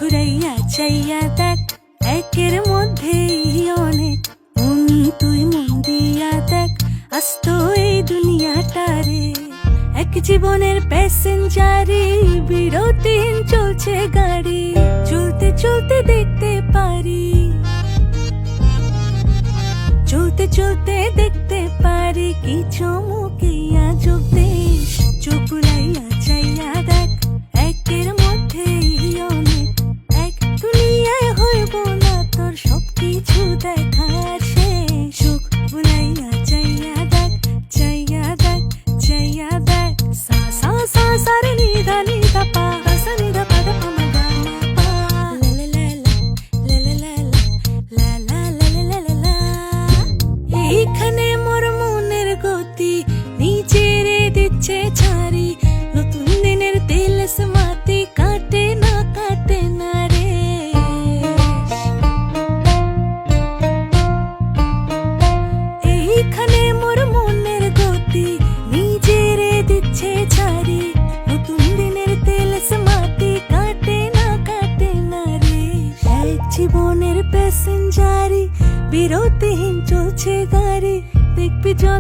ঘুরাইয়া চাইয়া দেখ, একের মধ্যেই অনেক মনি তুই মন দিয়া দেখ, আস্ত এই দুনিয়াটারে এক জীবনের প্যাসেঞ্জারি, বিরতিহীন চলছে গাড়ি, চলতে চলতে দেখতে পারি, চলতে চলতে দেখতে পারি কি চমকে আজব দেশ। চোখ বুলাইয়া চাইয়া দেখ, একের মধ্যেই অনেক এক, দুনিয়ায় হইব না তোর সবকিছু দেখার শেষ। চোখ বুলাইয়া চাইয়া দেখ, চাইয়া দেখ, চাইয়া দেখ, সা সা সা সা রে নি ধা পা, সা নি ধা পা ধা পা মা গা মা পা, লা লা লা লা লা লা লা লা লা লা লা লা। এইখানে মোর মনের গতি নিজেরে দিচ্ছে ছাড়ি, নতুন দিনের তেল মাটি কাটে না রে। এইখানে মোর মনের গতি নিজেরে দিচ্ছে ছাড়ি, নতুন দিনের তেল মাটি কাটে না রে। এক জীবনের প্যাসেঞ্জারি, বিরতিহীন চলছে গাড়ি, দেখবি যত